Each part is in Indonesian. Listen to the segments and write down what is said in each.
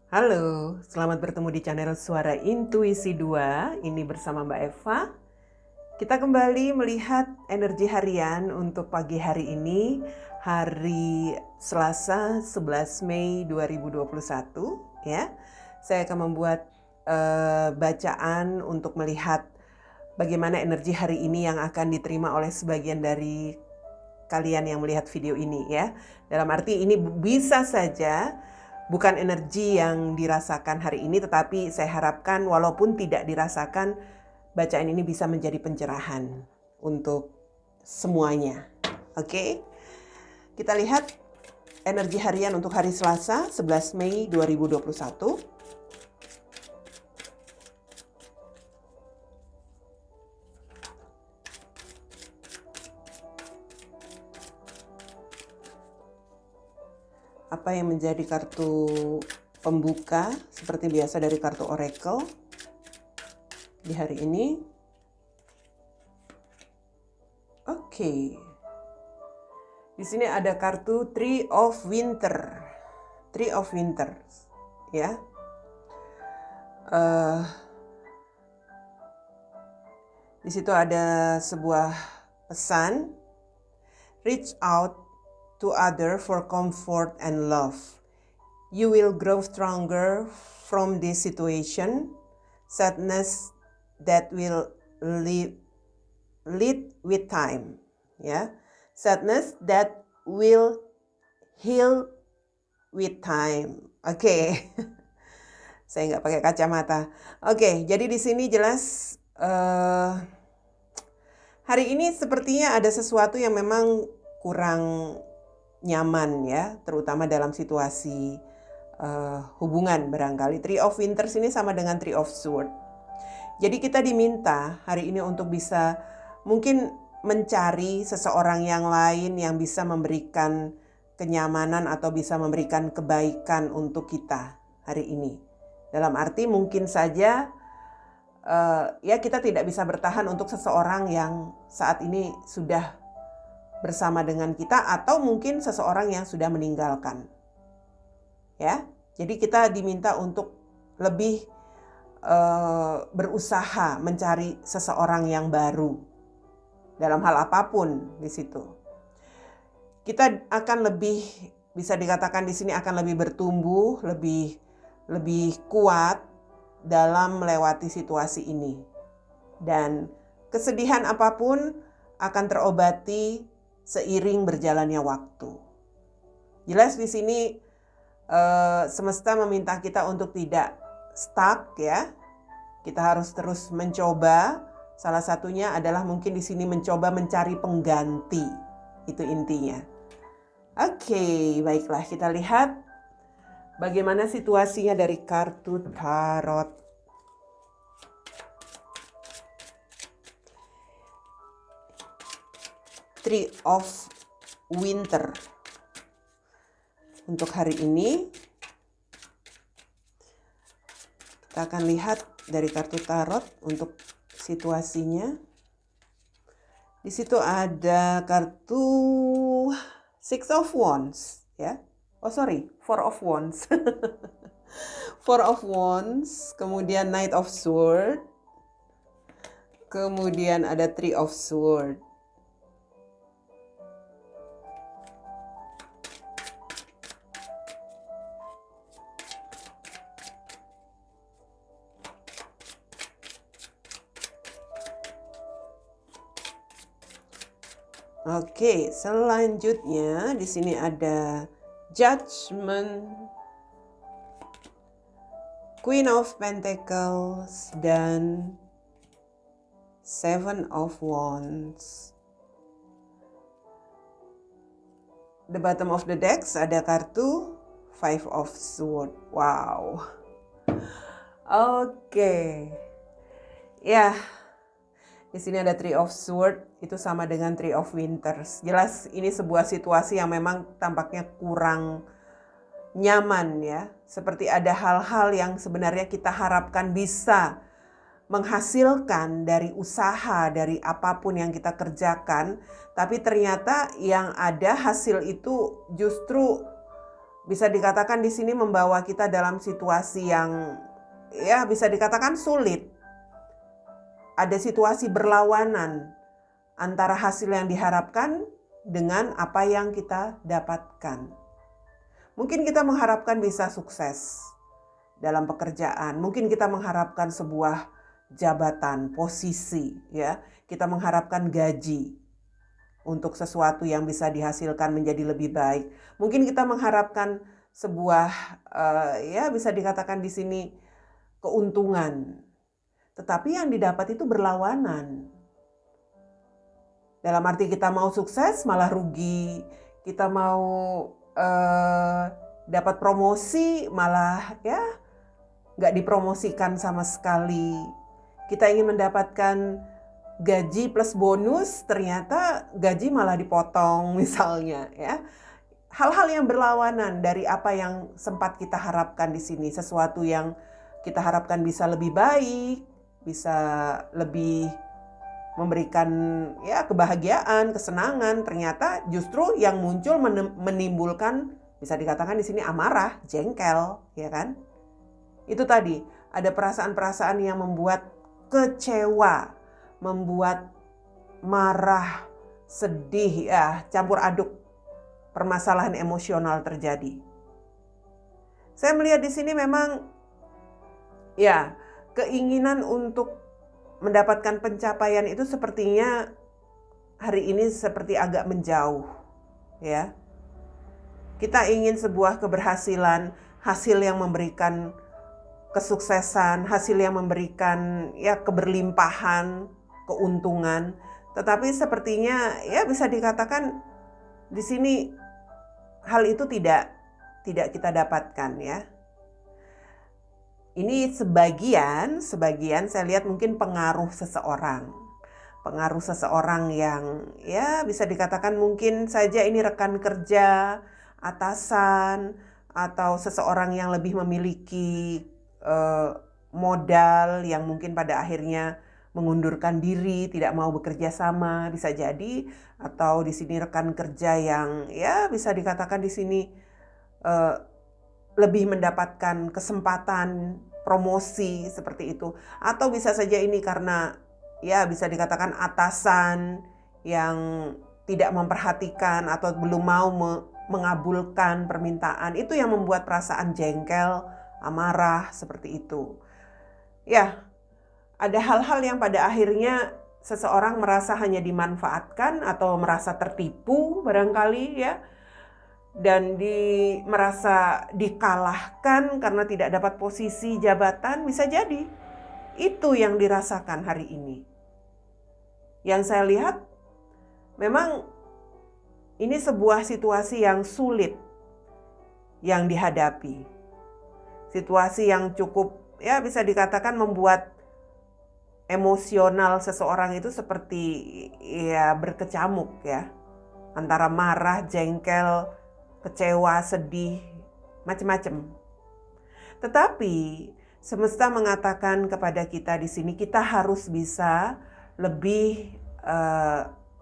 Halo, selamat bertemu di channel Suara Intuisi 2. Ini bersama Mbak Eva. Kita kembali melihat energi harian untuk pagi hari ini, hari Selasa 11 Mei 2021 ya. Saya akan membuat bacaan untuk melihat bagaimana energi hari ini yang akan diterima oleh sebagian dari kalian yang melihat video ini ya. Dalam arti ini bisa saja bukan energi yang dirasakan hari ini, tetapi saya harapkan walaupun tidak dirasakan, bacaan ini bisa menjadi pencerahan untuk semuanya. Oke? Kita lihat energi harian untuk hari Selasa 11 Mei 2021. Apa yang menjadi kartu pembuka seperti biasa dari kartu Oracle di hari ini? Oke. Di sini ada kartu Tree of Winter. Tree of Winter, ya. Di situ ada sebuah pesan, reach out to other for comfort and love. You will grow stronger from this situation. Sadness that will lead with time. Ya, sadness that will heal with time. Oke. Saya nggak pakai kacamata. Oke, jadi di sini jelas hari ini sepertinya ada sesuatu yang memang kurang nyaman ya, terutama dalam situasi hubungan barangkali. Tree of Winters ini sama dengan Tree of Swords. Jadi kita diminta hari ini untuk bisa mungkin mencari seseorang yang lain yang bisa memberikan kenyamanan atau bisa memberikan kebaikan untuk kita hari ini. Dalam arti mungkin saja ya kita tidak bisa bertahan untuk seseorang yang saat ini sudah bersama dengan kita atau mungkin seseorang yang sudah meninggalkan. Ya, jadi kita diminta untuk lebih berusaha mencari seseorang yang baru dalam hal apapun di situ. Kita akan lebih, bisa dikatakan di sini akan lebih bertumbuh, lebih kuat dalam melewati situasi ini. Dan kesedihan apapun akan terobati seiring berjalannya waktu. Jelas di sini semesta meminta kita untuk tidak stuck ya. Kita harus terus mencoba. Salah satunya adalah mungkin di sini mencoba mencari pengganti. Itu intinya. Oke, baiklah kita lihat bagaimana situasinya dari kartu tarot. Tree of Winter. Untuk hari ini kita akan lihat dari kartu tarot untuk situasinya. Di situ ada kartu Six of Wands ya. Oh sorry, Four of Wands. Four of Wands, kemudian Knight of Swords. Kemudian ada Three of Swords. Oke, selanjutnya di sini ada Judgment, Queen of Pentacles, dan Seven of Wands. The bottom of the decks ada kartu Five of Swords. Wow. Oke. Ya. Di sini ada Three of Swords, itu sama dengan Tree of Winters. Jelas ini sebuah situasi yang memang tampaknya kurang nyaman ya. Seperti ada hal-hal yang sebenarnya kita harapkan bisa menghasilkan dari usaha, dari apapun yang kita kerjakan. Tapi ternyata yang ada hasil itu justru bisa dikatakan di sini membawa kita dalam situasi yang ya bisa dikatakan sulit. Ada situasi berlawanan antara hasil yang diharapkan dengan apa yang kita dapatkan. Mungkin kita mengharapkan bisa sukses dalam pekerjaan, mungkin kita mengharapkan sebuah jabatan, posisi, ya. Kita mengharapkan gaji untuk sesuatu yang bisa dihasilkan menjadi lebih baik. Mungkin kita mengharapkan sebuah ya bisa dikatakan di sini keuntungan. Tetapi yang didapat itu berlawanan. Dalam arti kita mau sukses malah rugi, kita mau dapat promosi malah ya nggak dipromosikan sama sekali. Kita ingin mendapatkan gaji plus bonus, ternyata gaji malah dipotong misalnya ya. Hal-hal yang berlawanan dari apa yang sempat kita harapkan di sini, sesuatu yang kita harapkan bisa lebih baik, bisa lebih memberikan ya kebahagiaan, kesenangan, ternyata justru yang muncul menimbulkan bisa dikatakan di sini amarah, jengkel, ya kan? Itu tadi, ada perasaan-perasaan yang membuat kecewa, membuat marah, sedih, ya, campur aduk permasalahan emosional terjadi. Saya melihat di sini memang ya, keinginan untuk mendapatkan pencapaian itu sepertinya hari ini seperti agak menjauh, ya. Kita ingin sebuah keberhasilan, hasil yang memberikan kesuksesan, hasil yang memberikan ya keberlimpahan, keuntungan, tetapi sepertinya ya bisa dikatakan di sini hal itu tidak kita dapatkan, ya. Ini sebagian saya lihat mungkin pengaruh seseorang yang ya bisa dikatakan mungkin saja ini rekan kerja, atasan, atau seseorang yang lebih memiliki modal yang mungkin pada akhirnya mengundurkan diri, tidak mau bekerja sama, bisa jadi. Atau di sini rekan kerja yang ya bisa dikatakan di sini lebih mendapatkan kesempatan promosi seperti itu. Atau bisa saja ini karena ya bisa dikatakan atasan yang tidak memperhatikan atau belum mau mengabulkan permintaan. Itu yang membuat perasaan jengkel, amarah seperti itu. Ya, ada hal-hal yang pada akhirnya seseorang merasa hanya dimanfaatkan atau merasa tertipu barangkali, ya. Dan merasa dikalahkan karena tidak dapat posisi jabatan, bisa jadi itu yang dirasakan hari ini. Yang saya lihat memang ini sebuah situasi yang sulit yang dihadapi. Situasi yang cukup ya bisa dikatakan membuat emosional seseorang itu seperti ya berkecamuk, ya. Antara marah, jengkel, kecewa, sedih, macam-macam. Tetapi semesta mengatakan kepada kita di sini kita harus bisa lebih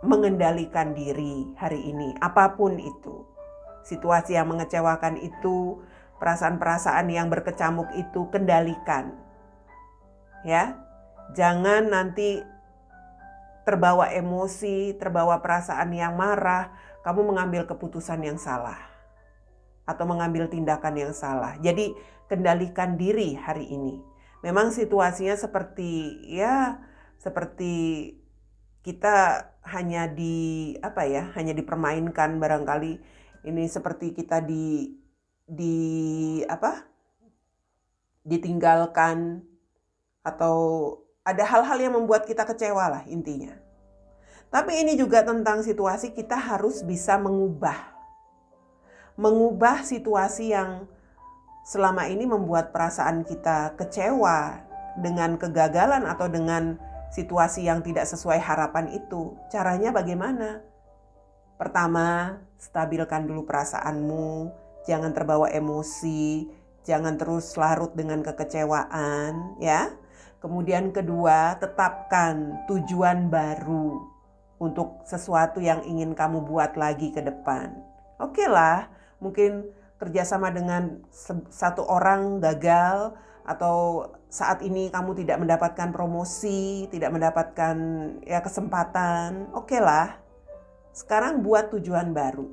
mengendalikan diri hari ini, apapun itu. Situasi yang mengecewakan itu, perasaan-perasaan yang berkecamuk itu kendalikan. Ya. Jangan nanti terbawa emosi, terbawa perasaan yang marah, kamu mengambil keputusan yang salah atau mengambil tindakan yang salah. Jadi kendalikan diri hari ini. Memang situasinya seperti kita hanya hanya dipermainkan barangkali. Ini seperti kita ditinggalkan atau ada hal-hal yang membuat kita kecewa lah intinya. Tapi ini juga tentang situasi kita harus bisa mengubah situasi yang selama ini membuat perasaan kita kecewa dengan kegagalan atau dengan situasi yang tidak sesuai harapan itu. Caranya bagaimana? Pertama, stabilkan dulu perasaanmu, jangan terbawa emosi, jangan terus larut dengan kekecewaan, ya. Kemudian kedua, tetapkan tujuan baru untuk sesuatu yang ingin kamu buat lagi ke depan. Oke lah, mungkin kerjasama dengan satu orang gagal, atau saat ini kamu tidak mendapatkan promosi, tidak mendapatkan kesempatan, oke lah. Sekarang buat tujuan baru.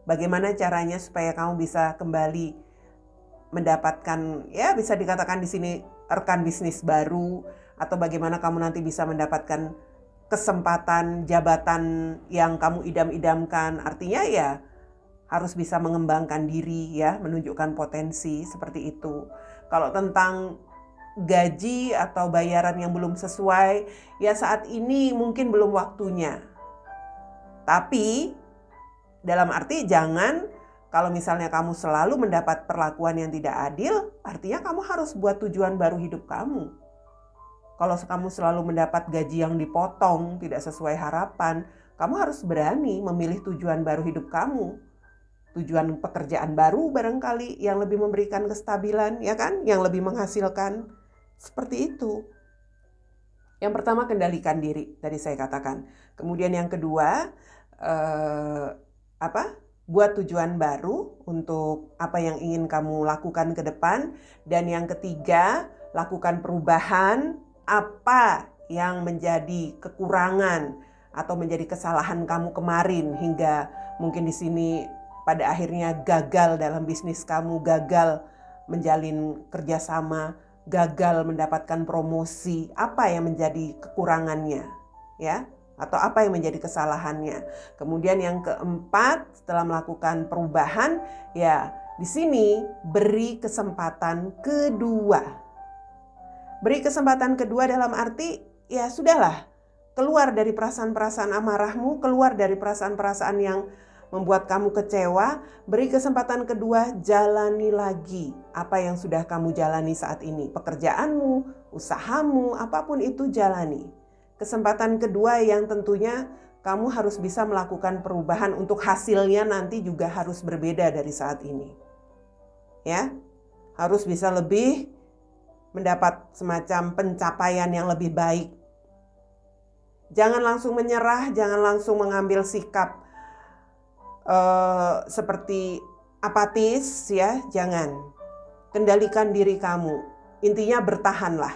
Bagaimana caranya supaya kamu bisa kembali mendapatkan, bisa dikatakan di sini rekan bisnis baru, atau bagaimana kamu nanti bisa mendapatkan kesempatan jabatan yang kamu idam-idamkan. Artinya harus bisa mengembangkan diri, menunjukkan potensi seperti itu. Kalau tentang gaji atau bayaran yang belum sesuai, saat ini mungkin belum waktunya. Tapi dalam arti jangan, kalau misalnya kamu selalu mendapat perlakuan yang tidak adil, artinya kamu harus buat tujuan baru hidup kamu. Kalau kamu selalu mendapat gaji yang dipotong, tidak sesuai harapan, kamu harus berani memilih tujuan baru hidup kamu. Tujuan pekerjaan baru barangkali yang lebih memberikan kestabilan, yang lebih menghasilkan. Seperti itu. Yang pertama, kendalikan diri, tadi saya katakan. Kemudian yang kedua, buat tujuan baru untuk apa yang ingin kamu lakukan ke depan. Dan yang ketiga, lakukan perubahan apa yang menjadi kekurangan atau menjadi kesalahan kamu kemarin, hingga mungkin di sini pada akhirnya gagal dalam bisnis kamu, gagal menjalin kerjasama, gagal mendapatkan promosi. Apa yang menjadi kekurangannya, atau apa yang menjadi kesalahannya. Kemudian yang keempat, setelah melakukan perubahan, di sini beri kesempatan kedua. Beri kesempatan kedua dalam arti, sudahlah, keluar dari perasaan-perasaan amarahmu, keluar dari perasaan-perasaan yang membuat kamu kecewa. Beri kesempatan kedua, jalani lagi apa yang sudah kamu jalani saat ini. Pekerjaanmu, usahamu, apapun itu jalani. Kesempatan kedua yang tentunya kamu harus bisa melakukan perubahan untuk hasilnya nanti juga harus berbeda dari saat ini. Harus bisa lebih mendapat semacam pencapaian yang lebih baik. Jangan langsung menyerah, jangan langsung mengambil sikap seperti apatis, jangan. Kendalikan diri kamu. Intinya bertahanlah.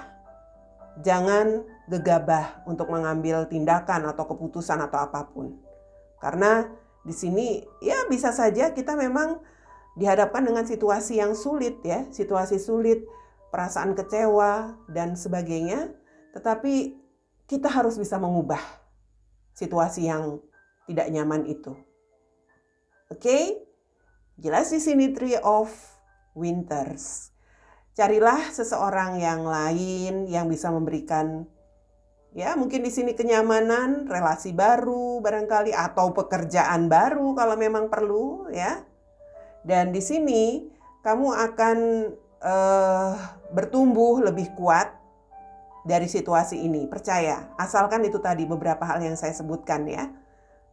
Jangan gegabah untuk mengambil tindakan atau keputusan atau apapun. Karena di sini bisa saja kita memang dihadapkan dengan situasi yang sulit, situasi sulit, perasaan kecewa dan sebagainya, tetapi kita harus bisa mengubah situasi yang tidak nyaman itu. Oke? Jelas di sini Three of Winters. Carilah seseorang yang lain yang bisa memberikan mungkin di sini kenyamanan, relasi baru barangkali, atau pekerjaan baru kalau memang perlu, Dan di sini kamu akan bertumbuh lebih kuat dari situasi ini. Percaya, asalkan itu tadi beberapa hal yang saya sebutkan,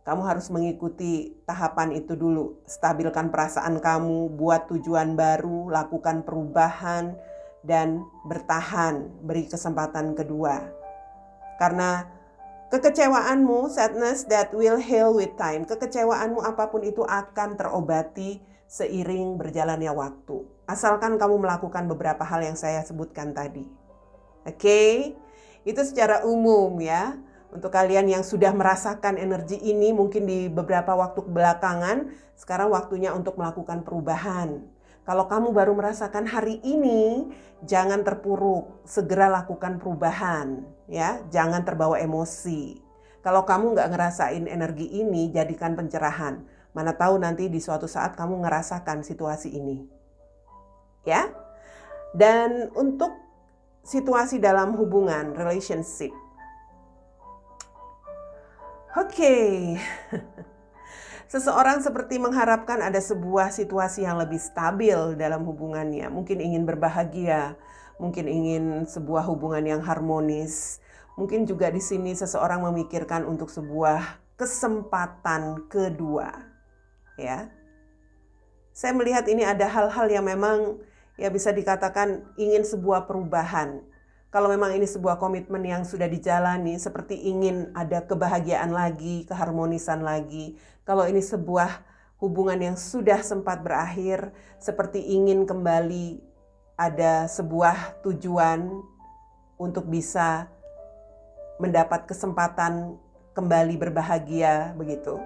Kamu harus mengikuti tahapan itu dulu. Stabilkan perasaan kamu, buat tujuan baru, lakukan perubahan, dan bertahan, beri kesempatan kedua. Karena kekecewaanmu, sadness that will heal with time. Kekecewaanmu apapun itu akan terobati seiring berjalannya waktu. Asalkan kamu melakukan beberapa hal yang saya sebutkan tadi. Oke? Itu secara umum, Untuk kalian yang sudah merasakan energi ini mungkin di beberapa waktu belakangan, sekarang waktunya untuk melakukan perubahan. Kalau kamu baru merasakan hari ini, jangan terpuruk, segera lakukan perubahan, Jangan terbawa emosi. Kalau kamu nggak ngerasain energi ini, jadikan pencerahan. Mana tahu nanti di suatu saat kamu ngerasakan situasi ini. Dan untuk situasi dalam hubungan, relationship. Oke. Seseorang seperti mengharapkan ada sebuah situasi yang lebih stabil dalam hubungannya. Mungkin ingin berbahagia, mungkin ingin sebuah hubungan yang harmonis. Mungkin juga di sini seseorang memikirkan untuk sebuah kesempatan kedua. Saya melihat ini ada hal-hal yang memang bisa dikatakan ingin sebuah perubahan. Kalau memang ini sebuah komitmen yang sudah dijalani, seperti ingin ada kebahagiaan lagi, keharmonisan lagi. Kalau ini sebuah hubungan yang sudah sempat berakhir, seperti ingin kembali ada sebuah tujuan untuk bisa mendapat kesempatan kembali berbahagia begitu.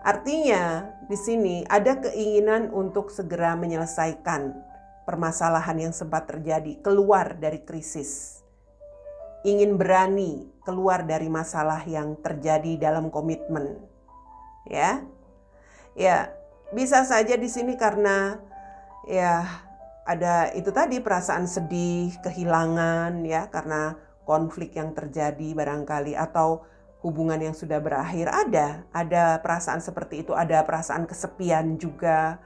Artinya di sini ada keinginan untuk segera menyelesaikan permasalahan yang sempat terjadi, keluar dari krisis. Ingin berani keluar dari masalah yang terjadi dalam komitmen. Ya. Ya, bisa saja di sini karena ya ada itu tadi perasaan sedih, kehilangan ya karena konflik yang terjadi barangkali, atau hubungan yang sudah berakhir. Ada perasaan seperti itu, ada perasaan kesepian juga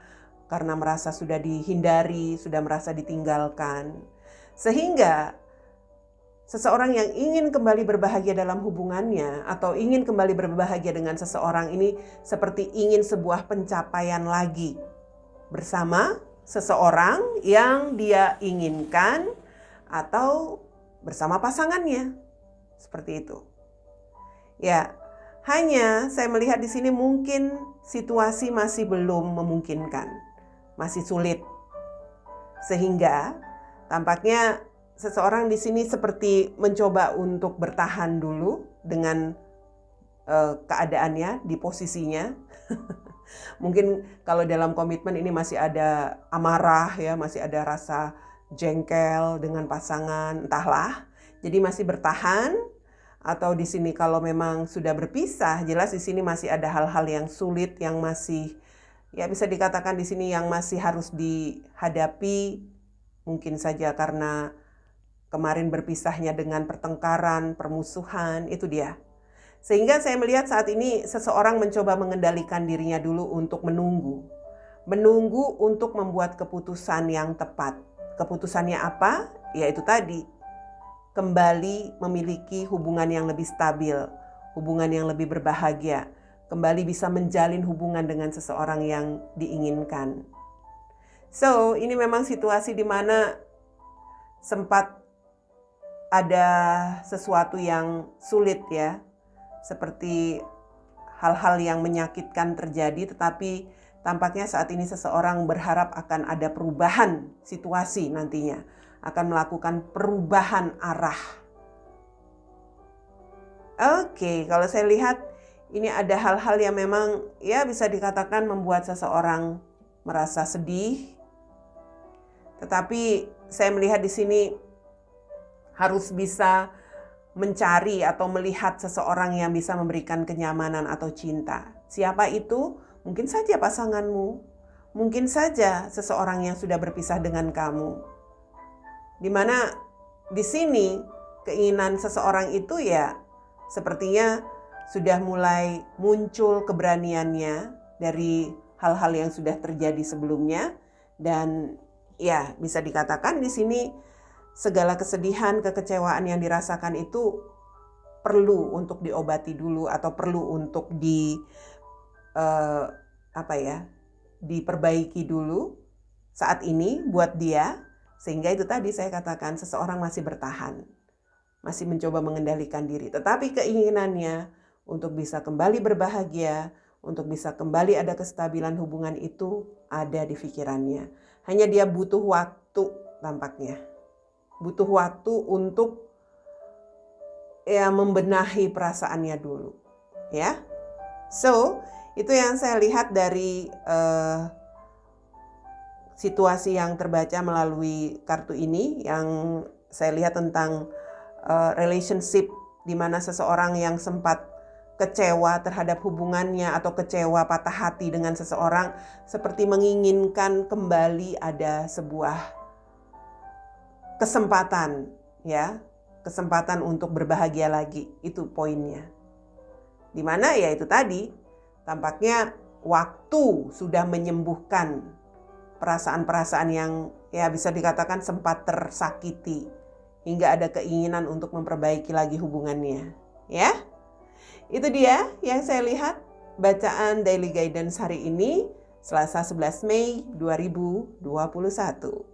karena merasa sudah dihindari, sudah merasa ditinggalkan. Sehingga seseorang yang ingin kembali berbahagia dalam hubungannya atau ingin kembali berbahagia dengan seseorang ini seperti ingin sebuah pencapaian lagi bersama seseorang yang dia inginkan atau bersama pasangannya. Seperti itu. Ya, hanya saya melihat di sini mungkin situasi masih belum memungkinkan. Masih sulit. Sehingga tampaknya seseorang di sini seperti mencoba untuk bertahan dulu dengan keadaannya di posisinya. Mungkin kalau dalam komitmen ini masih ada amarah ya, masih ada rasa jengkel dengan pasangan, entahlah. Jadi masih bertahan, atau di sini kalau memang sudah berpisah, jelas di sini masih ada hal-hal yang sulit yang masih ya bisa dikatakan di sini yang masih harus dihadapi, mungkin saja karena kemarin berpisahnya dengan pertengkaran, permusuhan, itu dia. Sehingga saya melihat saat ini seseorang mencoba mengendalikan dirinya dulu untuk menunggu. Menunggu untuk membuat keputusan yang tepat. Keputusannya apa? Ya itu tadi. Kembali memiliki hubungan yang lebih stabil. Hubungan yang lebih berbahagia. Kembali bisa menjalin hubungan dengan seseorang yang diinginkan. So, ini memang situasi di mana sempat ada sesuatu yang sulit ya, seperti hal-hal yang menyakitkan terjadi, tetapi tampaknya saat ini seseorang berharap akan ada perubahan situasi nantinya, akan melakukan perubahan arah. Oke, kalau saya lihat ini ada hal-hal yang memang ya bisa dikatakan membuat seseorang merasa sedih, tetapi saya melihat di sini harus bisa mencari atau melihat seseorang yang bisa memberikan kenyamanan atau cinta. Siapa itu? Mungkin saja pasanganmu. Mungkin saja seseorang yang sudah berpisah dengan kamu. Di mana di sini keinginan seseorang itu ya sepertinya sudah mulai muncul keberaniannya dari hal-hal yang sudah terjadi sebelumnya. Dan ya bisa dikatakan di sini segala kesedihan, kekecewaan yang dirasakan itu perlu untuk diobati dulu atau perlu untuk diperbaiki dulu saat ini buat dia. Sehingga itu tadi saya katakan seseorang masih bertahan, masih mencoba mengendalikan diri. Tetapi keinginannya untuk bisa kembali berbahagia, untuk bisa kembali ada kestabilan hubungan itu ada di pikirannya. Hanya dia butuh waktu tampaknya. Butuh waktu untuk ya membenahi perasaannya dulu, ya. So, itu yang saya lihat dari situasi yang terbaca melalui kartu ini, yang saya lihat tentang relationship di mana seseorang yang sempat kecewa terhadap hubungannya atau kecewa patah hati dengan seseorang seperti menginginkan kembali ada sebuah kesempatan, ya, kesempatan untuk berbahagia lagi. Itu poinnya. Dimana ya itu tadi, tampaknya waktu sudah menyembuhkan perasaan-perasaan yang ya bisa dikatakan sempat tersakiti, hingga ada keinginan untuk memperbaiki lagi hubungannya. Ya, itu dia yang saya lihat bacaan Daily Guidance hari ini, Selasa 11 Mei 2021.